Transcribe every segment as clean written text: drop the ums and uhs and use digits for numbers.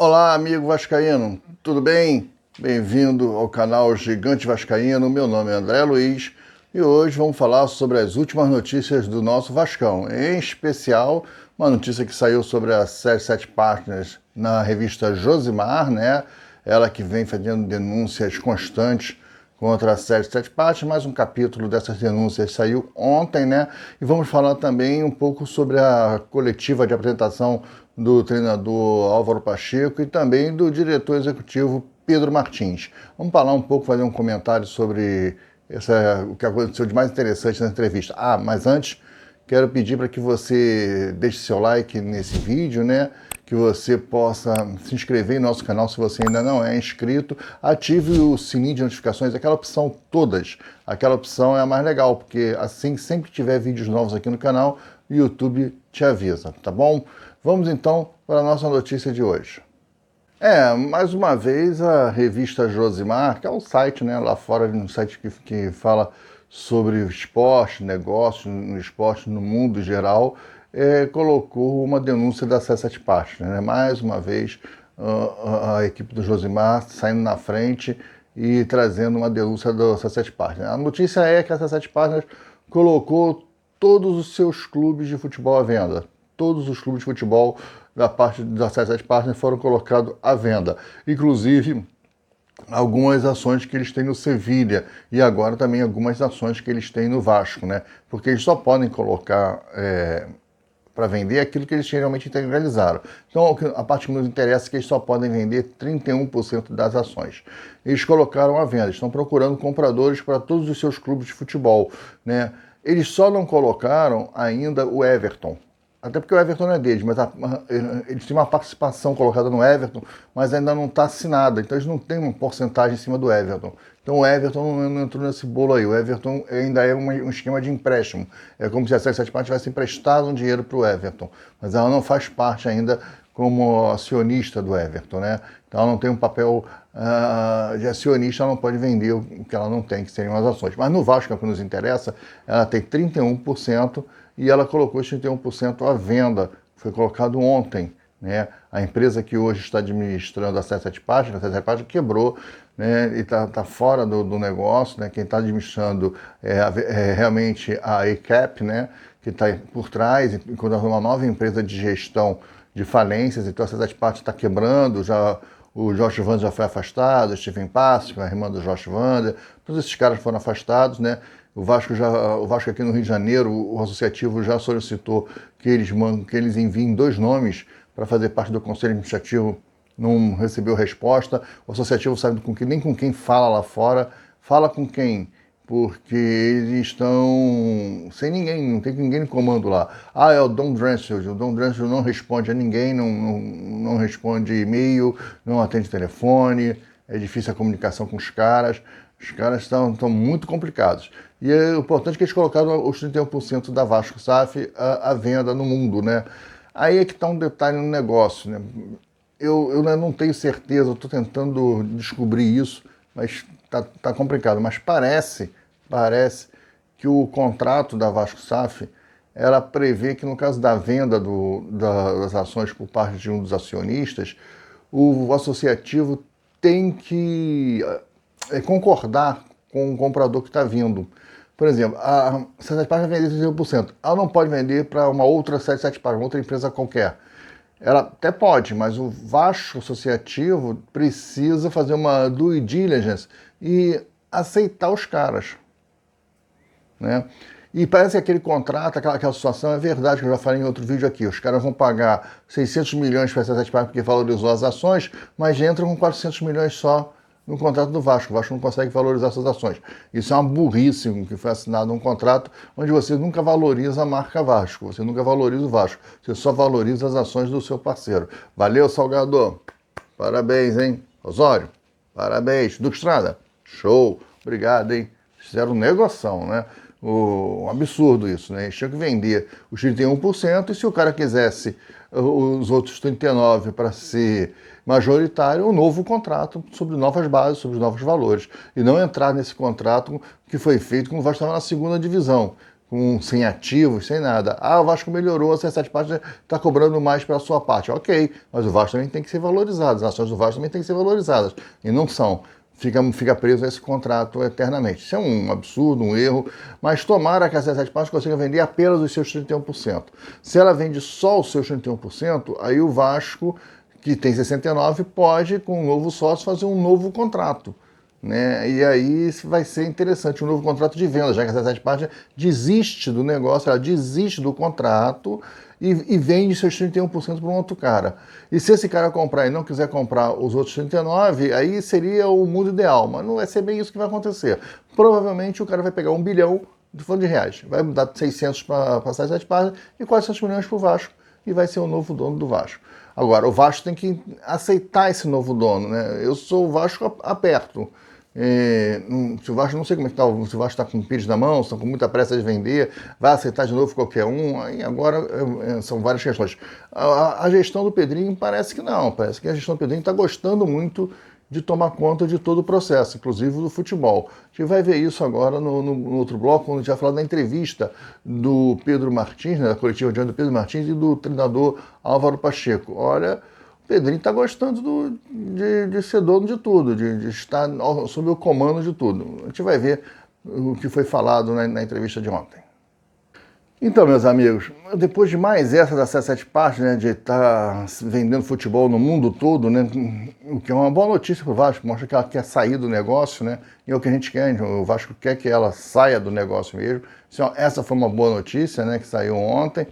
Olá, amigo vascaíno, tudo bem? Bem-vindo ao canal Gigante Vascaíno. Meu nome é André Luiz e hoje vamos falar sobre as últimas notícias do nosso Vascão. Em especial, uma notícia que saiu sobre a Série 7 Partners na revista Josimar, né? Ela que vem fazendo denúncias constantes contra a Série 7 Partners. Mais um capítulo dessas denúncias saiu ontem, né? E vamos falar também um pouco sobre a coletiva de apresentação do treinador Álvaro Pacheco e também do diretor executivo Pedro Martins. Vamos falar um pouco, fazer um comentário sobre o que aconteceu de mais interessante na entrevista. Mas antes, quero pedir para que você deixe seu like nesse vídeo, né? Que você possa se inscrever em nosso canal se você ainda não é inscrito. Ative o sininho de notificações, aquela opção todas. Aquela opção é a mais legal, porque assim, sempre que tiver vídeos novos aqui no canal, o YouTube te avisa, tá bom? Vamos então para a nossa notícia de hoje. Mais uma vez a revista Josimar, que é um site, né, lá fora, um site que fala sobre esporte, negócios no esporte, no mundo geral, colocou uma denúncia da C7 Partners, né? Mais uma vez a equipe do Josimar saindo na frente e trazendo uma denúncia da C7 Partners. A notícia é que a C7 Partners colocou todos os seus clubes de futebol à venda. Todos os clubes de futebol da parte da C7 Partners foram colocados à venda. Inclusive, algumas ações que eles têm no Sevilha e agora também algumas ações que eles têm no Vasco, né? Porque eles só podem colocar para vender aquilo que eles realmente integralizaram. Então, a parte que nos interessa é que eles só podem vender 31% das ações. Eles colocaram à venda, estão procurando compradores para todos os seus clubes de futebol, né? Eles só não colocaram ainda o Everton. Até porque o Everton não é deles, mas eles têm uma participação colocada no Everton, mas ainda não está assinada. Então eles não têm uma porcentagem em cima do Everton. Então o Everton não entrou nesse bolo aí. O Everton ainda é um esquema de empréstimo. É como se a C7 Partners tivesse emprestado um dinheiro para o Everton. Mas ela não faz parte ainda como acionista do Everton, né? Então ela não tem um papel de acionista, ela não pode vender o que ela não tem, que seriam as ações. Mas no Vasco, que é o que nos interessa, ela tem 31%, e ela colocou os 31% à venda. Foi colocado ontem, né? A empresa que hoje está administrando a C7 Partners, a C7 Partners quebrou, né? E está fora do negócio, né? Quem está administrando realmente a ECAP, né? Que está por trás, enquanto uma nova empresa de gestão de falências. Então a C7 Partners está quebrando, o Josh Wander já foi afastado, o Steven Pasco, a irmã do Josh Wander, todos esses caras foram afastados, né? O Vasco aqui no Rio de Janeiro, o associativo já solicitou que eles enviem 2 nomes para fazer parte do conselho administrativo, não recebeu resposta. O associativo sabe nem com quem fala lá fora, fala com quem? Porque eles estão sem ninguém, não tem ninguém no comando lá. É o Don Drensfield. O Don Drensfield não responde a ninguém, não responde e-mail, não atende telefone, é difícil a comunicação com os caras. Os caras estão muito complicados. E é importante que eles colocaram os 31% da Vasco SAF à venda no mundo, né? Aí é que está um detalhe no negócio, né? Eu não tenho certeza, estou tentando descobrir isso, mas tá complicado. Mas parece que o contrato da Vasco SAF, ela prevê que no caso da venda das ações por parte de um dos acionistas, o associativo tem que concordar com o comprador que está vindo. Por exemplo, a C7 Partners vai vender 31%. Ela não pode vender para uma outra C7 Partners, outra empresa qualquer. Ela até pode, mas o Vasco Associativo precisa fazer uma due diligence e aceitar os caras, né? E parece que aquele contrato, aquela situação é verdade, que eu já falei em outro vídeo aqui. Os caras vão pagar 600 milhões para a C7 Partners porque valorizou as ações, mas entram com 400 milhões só no contrato do Vasco. O Vasco não consegue valorizar essas ações. Isso é uma burrice, que foi assinado um contrato onde você nunca valoriza a marca Vasco, você nunca valoriza o Vasco, você só valoriza as ações do seu parceiro. Valeu, Salgador. Parabéns, hein? Osório, parabéns. Duque Estrada, show. Obrigado, hein? Fizeram negoção, né? Um absurdo isso, né? Eles tinham que vender os 31% e se o cara quisesse os outros 39% para ser majoritário, um novo contrato sobre novas bases, sobre novos valores. E não entrar nesse contrato que foi feito quando o Vasco estava na segunda divisão. sem ativos, sem nada. Ah, o Vasco melhorou, a C7 Partners está cobrando mais pela sua parte. Ok, mas o Vasco também tem que ser valorizado, as ações do Vasco também têm que ser valorizadas, e não são. Fica preso a esse contrato eternamente. Isso é um absurdo, um erro, mas tomara que a C7 Partners consiga vender apenas os seus 31%. Se ela vende só os seus 31%, aí o Vasco, que tem 69%, pode, com um novo sócio, fazer um novo contrato. Né? E aí vai ser interessante um novo contrato de venda, já que a C7 Partners desiste do negócio, ela desiste do contrato e vende seus 31% para um outro cara. E se esse cara comprar e não quiser comprar os outros 39%, aí seria o mundo ideal, mas não vai ser bem isso que vai acontecer. Provavelmente o cara vai pegar 1 bilhão de reais, vai dar 600 para a C7 Partners e 400 milhões para o Vasco, e vai ser o novo dono do Vasco. Agora, o Vasco tem que aceitar esse novo dono, né? Eu sou o Vasco aperto. Se o Vasco, não sei como é que está, se o Vasco está com o Pires na mão, está com muita pressa de vender, vai aceitar de novo qualquer um, aí agora são várias questões. A gestão do Pedrinho parece que não, parece que a gestão do Pedrinho está gostando muito de tomar conta de todo o processo, inclusive do futebol. A gente vai ver isso agora no outro bloco, quando a gente vai falar da entrevista do Pedro Martins, né, da coletiva de ontem do Pedro Martins e do treinador Álvaro Pacheco. Olha, o Pedrinho está gostando de ser dono de tudo, de estar sob o comando de tudo. A gente vai ver o que foi falado na entrevista de ontem. Então, meus amigos, depois de mais essa da C7 Partners, né, de estar vendendo futebol no mundo todo, né, o que é uma boa notícia para o Vasco, mostra que ela quer sair do negócio, né, e é o que a gente quer, o Vasco quer que ela saia do negócio mesmo. Essa foi uma boa notícia, né, que saiu ontem.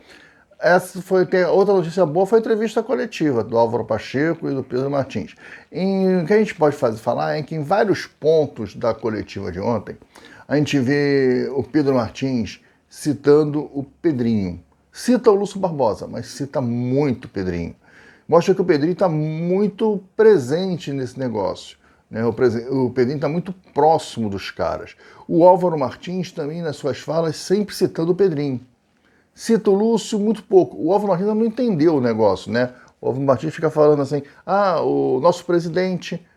Outra notícia boa foi a entrevista coletiva do Álvaro Pacheco e do Pedro Martins. O que a gente pode falar é que em vários pontos da coletiva de ontem, a gente vê o Pedro Martins citando o Pedrinho. Cita o Lúcio Barbosa, mas cita muito o Pedrinho. Mostra que o Pedrinho está muito presente nesse negócio. Né? O Pedrinho está muito próximo dos caras. O Álvaro Martins também, nas suas falas, sempre citando o Pedrinho. Cita o Lúcio muito pouco. O Álvaro Martins não entendeu o negócio, né? O Álvaro Martins fica falando assim, o nosso presidente.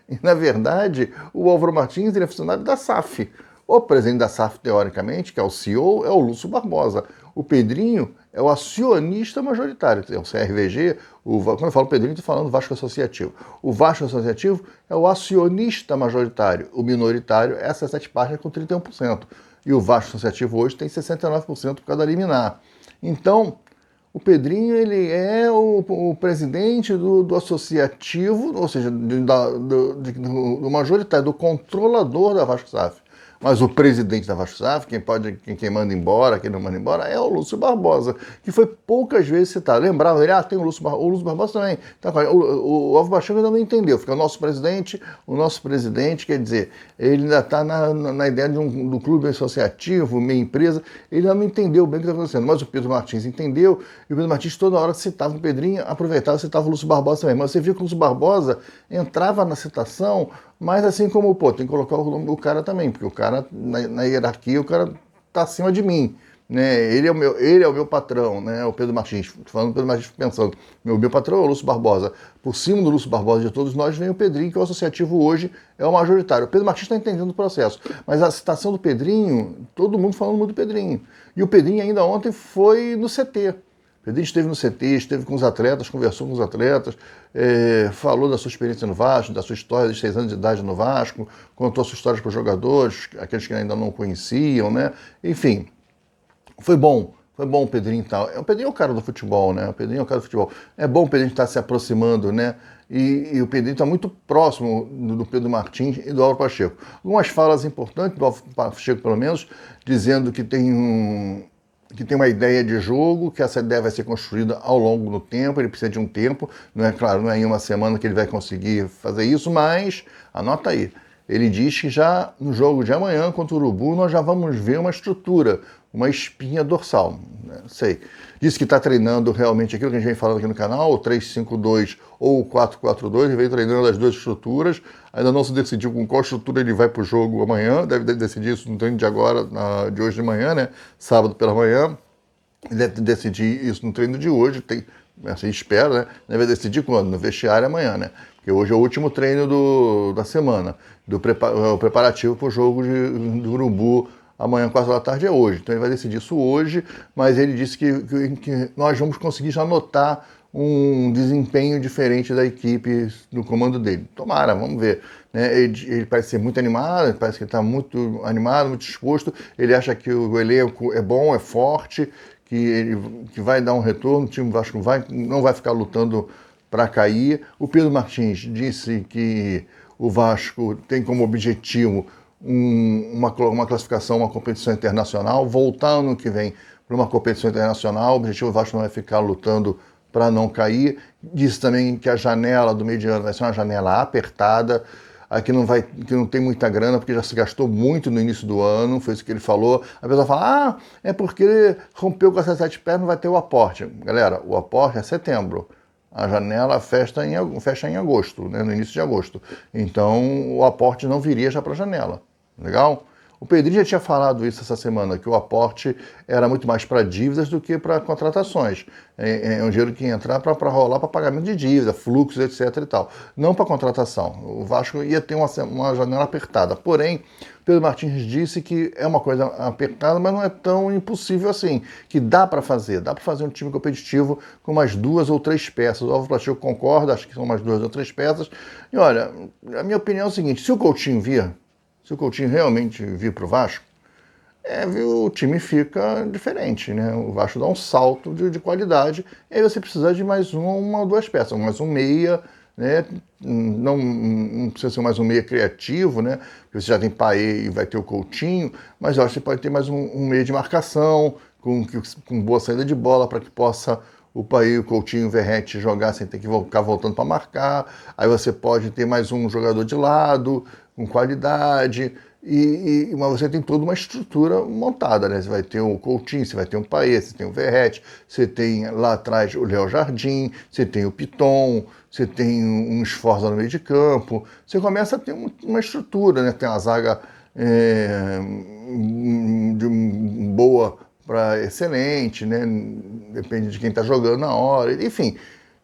E, na verdade, o Álvaro Martins ele é funcionário da SAF. O presidente da SAF, teoricamente, que é o CEO, é o Lúcio Barbosa. O Pedrinho é o acionista majoritário, é o CRVG. Quando eu falo Pedrinho, estou falando Vasco Associativo. O Vasco Associativo é o acionista majoritário. O minoritário é a C7 Partners com 31%. E o Vasco Associativo hoje tem 69% por causa da liminar. Então, o Pedrinho ele é o presidente do associativo, ou seja, do majoritário, do controlador da Vasco SAF. Mas o presidente da Vasco SAF, quem manda embora, quem não manda embora, é o Lúcio Barbosa, que foi poucas vezes citado. Lembrava ele, tem o Lúcio Barbosa também. Tá, o Álvaro Pacheco ainda não entendeu, fica o nosso presidente, quer dizer, ele ainda está na ideia do clube associativo, meia empresa, ele ainda não entendeu bem o que está acontecendo. Mas o Pedro Martins entendeu, e o Pedro Martins toda hora citava o Pedrinho, aproveitava e citava o Lúcio Barbosa também. Mas você viu que o Lúcio Barbosa entrava na citação, mas assim como, tem que colocar o nome do cara também, porque o cara, na hierarquia, o cara está acima de mim, né? Ele é o meu patrão, né? O Pedro Martins, falando do Pedro Martins pensando, meu patrão é o Lúcio Barbosa. Por cima do Lúcio Barbosa de todos nós vem o Pedrinho, que é o associativo hoje, é o majoritário. O Pedro Martins está entendendo o processo, mas a citação do Pedrinho, todo mundo falando muito do Pedrinho. E o Pedrinho ainda ontem foi no CT. O Pedrinho esteve no CT, esteve com os atletas, conversou com os atletas, falou da sua experiência no Vasco, da sua história de 6 anos de idade no Vasco, contou a sua história para os jogadores, aqueles que ainda não o conheciam, né? Enfim, foi bom o Pedrinho e tal. O Pedrinho é o cara do futebol, né? O Pedrinho é o cara do futebol. É bom o Pedrinho estar se aproximando, né? E o Pedrinho está muito próximo do Pedro Martins e do Álvaro Pacheco. Algumas falas importantes do Álvaro Pacheco, pelo menos, dizendo que tem uma ideia de jogo, que essa ideia vai ser construída ao longo do tempo, ele precisa de um tempo, não é em uma semana que ele vai conseguir fazer isso, mas, anota aí, ele diz que já no jogo de amanhã contra o Urubu nós já vamos ver uma estrutura, uma espinha dorsal, né? Sei. Disse que está treinando realmente aquilo que a gente vem falando aqui no canal, o 3-5-2 ou o 4-4-2, ele vem treinando as duas estruturas, ainda não se decidiu com qual estrutura ele vai para o jogo amanhã, deve decidir isso no treino de agora, de hoje de manhã, né? Sábado pela manhã, ele deve decidir isso no treino de hoje, assim espero, né? Deve decidir quando? No vestiário amanhã, né? Porque hoje é o último treino da semana, o preparativo para o jogo do Urubu amanhã, 4 da tarde, é hoje. Então ele vai decidir isso hoje, mas ele disse que nós vamos conseguir já notar um desempenho diferente da equipe no comando dele. Tomara, vamos ver. Né? Ele parece ser muito animado, parece que ele está muito animado, muito disposto. Ele acha que o elenco é bom, é forte, que vai dar um retorno, o time Vasco não vai ficar lutando para cair. O Pedro Martins disse que o Vasco tem como objetivo uma classificação, uma competição internacional, voltar ano que vem para uma competição internacional. O objetivo do Vasco não é ficar lutando para não cair. Disse também que a janela do meio de ano vai ser uma janela apertada, aqui que não tem muita grana, porque já se gastou muito no início do ano, foi isso que ele falou. A pessoa fala, é porque ele rompeu com as 7 pés, não vai ter o aporte. Galera, o aporte é setembro. A janela fecha em agosto, né, no início de agosto. Então, o aporte não viria já para a janela. Legal? O Pedrinho já tinha falado isso essa semana, que o aporte era muito mais para dívidas do que para contratações. É um dinheiro que ia entrar para rolar para pagamento de dívida, fluxos, etc. e tal. Não para contratação. O Vasco ia ter uma janela apertada. Porém, Pedro Martins disse que é uma coisa apertada, mas não é tão impossível assim, que dá para fazer um time competitivo com mais 2 ou 3 peças. O Álvaro Pacheco concorda, acho que são mais 2 ou 3 peças. E olha, a minha opinião é o seguinte, se o Coutinho realmente vir para o Vasco, o time fica diferente, né? O Vasco dá um salto de qualidade, e aí você precisa de mais uma ou 2 peças, mais um meia, né? Não precisa ser mais um meia criativo, né? Porque você já tem Paê e vai ter o Coutinho, mas eu acho que você pode ter mais um meia de marcação, com boa saída de bola, para que possa o Paê, o Coutinho, o Verratti jogar sem ter que ficar voltando para marcar. Aí você pode ter mais um jogador de lado, com qualidade, mas você tem toda uma estrutura montada, né? Você vai ter o Coutinho, você vai ter o Paê, você tem o Verratti, você tem lá atrás o Léo Jardim, você tem o Piton, você tem um Sforza no meio de campo, você começa a ter uma estrutura, né? Tem uma zaga boa para excelente, né? Depende de quem está jogando na hora, enfim.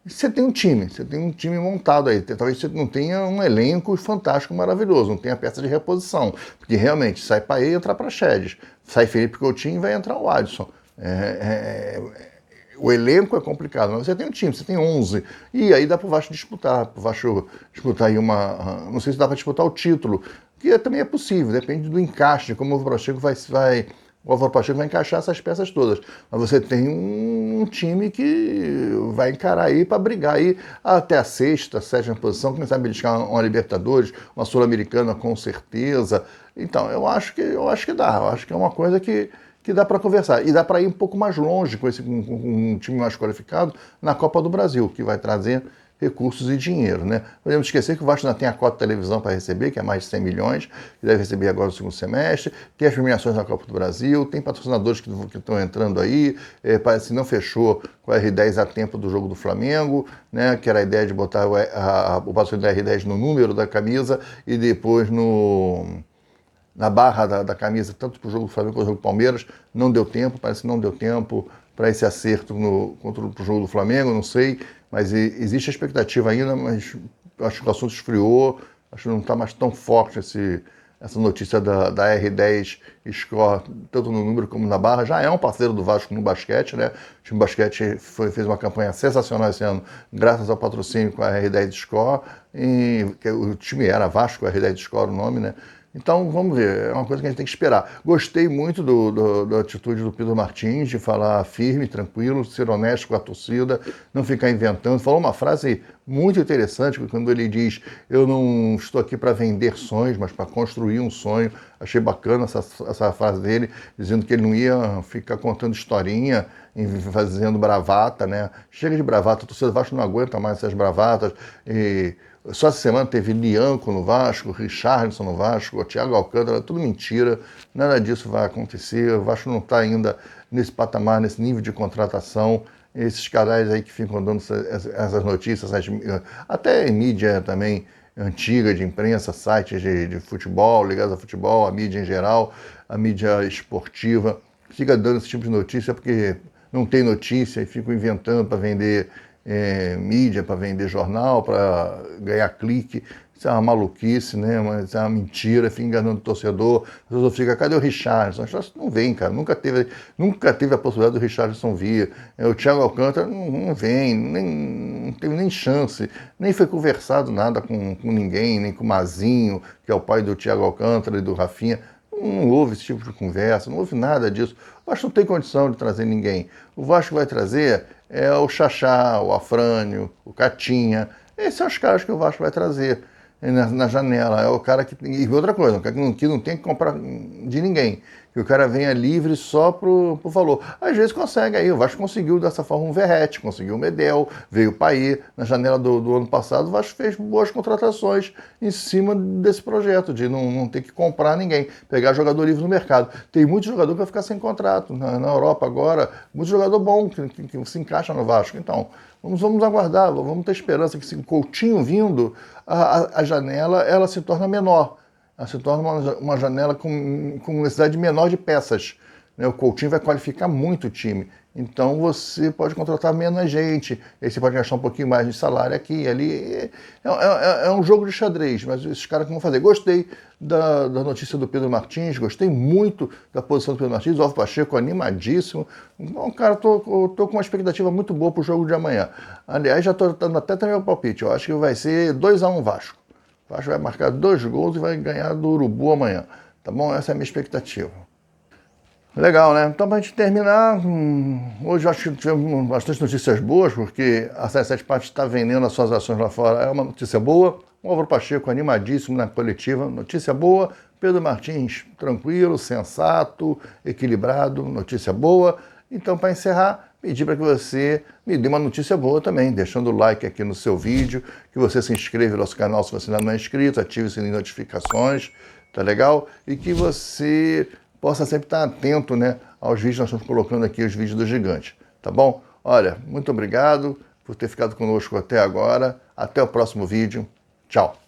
Você tem um time montado aí. Talvez você não tenha um elenco fantástico, maravilhoso, não tenha peça de reposição, porque realmente sai Paê e entra Praxedes, sai Felipe Coutinho e vai entrar o Adson. O elenco é complicado, mas você tem um time, você tem 11, e aí dá para o Vasco disputar aí não sei se dá para disputar o título, que também é possível, depende do encaixe, como o Álvaro Pacheco vai encaixar essas peças todas. Mas você tem um time que vai encarar aí para brigar aí até a 6ª, 7ª posição, quem sabe beliscar uma Libertadores, uma Sul-Americana com certeza. Então, eu acho que dá. Eu acho que é uma coisa que dá para conversar. E dá para ir um pouco mais longe com um time mais qualificado na Copa do Brasil, que vai trazer recursos e dinheiro, né? Não podemos esquecer que o Vasco ainda tem a cota de televisão para receber, que é mais de 100 milhões, que deve receber agora no segundo semestre, tem as premiações na Copa do Brasil, tem patrocinadores que estão entrando aí, parece que não fechou com a R10 a tempo do jogo do Flamengo, né? Que era a ideia de botar o patrocínio da R10 no número da camisa e depois na barra da camisa, tanto para o jogo do Flamengo quanto para o jogo do Palmeiras, não deu tempo, parece que não deu tempo para esse acerto contra o jogo do Flamengo, não sei, mas existe a expectativa ainda, mas acho que o assunto esfriou, acho que não está mais tão forte essa notícia da R10 Score, tanto no número como na barra. Já é um parceiro do Vasco no basquete, né? O time basquete fez uma campanha sensacional esse ano, graças ao patrocínio com a R10 Score, o time era Vasco, a R10 Score o nome, né? Então, vamos ver, é uma coisa que a gente tem que esperar. Gostei muito da atitude do Pedro Martins, de falar firme, tranquilo, ser honesto com a torcida, não ficar inventando. Falou uma frase muito interessante, quando ele diz, eu não estou aqui para vender sonhos, mas para construir um sonho. Achei bacana essa frase dele, dizendo que ele não ia ficar contando historinha, fazendo bravata, né? Chega de bravata, a torcida do Vasco não aguenta mais essas bravatas, só essa semana teve Lianco no Vasco, Richarlison no Vasco, Thiago Alcântara, tudo mentira, nada disso vai acontecer, o Vasco não está ainda nesse patamar, nesse nível de contratação, esses canais aí que ficam dando essas notícias, até em mídia também antiga de imprensa, sites de futebol, ligados a futebol, a mídia em geral, a mídia esportiva, fica dando esse tipo de notícia porque não tem notícia e ficam inventando para vender mídia para vender jornal, para ganhar clique. Isso é uma maluquice, né? Mas é uma mentira, fica enganando o torcedor. A pessoa fica, cadê o Richarlison? Não vem, cara. Nunca teve a possibilidade do Richarlison vir. O Thiago Alcântara não vem, não teve nem chance. Nem foi conversado nada com ninguém, nem com o Mazinho, que é o pai do Thiago Alcântara e do Rafinha. Não houve esse tipo de conversa, não houve nada disso. O Vasco não tem condição de trazer ninguém. O Vasco vai trazer o Xaxá, o Afrânio, o Catinha. Esses são os caras que o Vasco vai trazer na janela. É o cara que... E outra coisa, o cara que não tem que comprar de ninguém. Que o cara venha livre só pro valor. Às vezes consegue aí. O Vasco conseguiu dessa forma um Verratti, conseguiu o Medel, veio o Payet. Na janela do ano passado, o Vasco fez boas contratações em cima desse projeto, de não ter que comprar ninguém, pegar jogador livre no mercado. Tem muito jogador que vai ficar sem contrato na Europa agora, muito jogador bom que se encaixa no Vasco. Então, vamos aguardar, vamos ter esperança que se o Coutinho vindo, a janela ela se torna menor. Ela se torna uma janela com necessidade menor de peças. Né? O Coutinho vai qualificar muito o time. Então você pode contratar menos gente, aí você pode gastar um pouquinho mais de salário aqui e ali. É um jogo de xadrez, mas esses caras que vão fazer. Gostei da notícia do Pedro Martins, gostei muito da posição do Pedro Martins, o Alvo Pacheco animadíssimo. Bom, cara, tô com uma expectativa muito boa pro jogo de amanhã. Aliás, já tô dando até meu palpite, eu acho que vai ser 2-1 Vasco. O Vasco vai marcar 2 gols e vai ganhar do Urubu amanhã. Tá bom? Essa é a minha expectativa. Legal, né? Então, para a gente terminar, hoje eu acho que tivemos bastante notícias boas, porque a 77 Partes está vendendo as suas ações lá fora. É uma notícia boa. O Álvaro Pacheco animadíssimo na coletiva. Notícia boa. Pedro Martins tranquilo, sensato, equilibrado. Notícia boa. Então, para encerrar, pedir para que você me dê uma notícia boa também, deixando o like aqui no seu vídeo, que você se inscreva no nosso canal se você ainda não é inscrito, ative o sininho de notificações, tá legal? E que você possa sempre estar atento, né, aos vídeos que nós estamos colocando aqui, os vídeos do Gigante, tá bom? Olha, muito obrigado por ter ficado conosco até agora. Até o próximo vídeo. Tchau!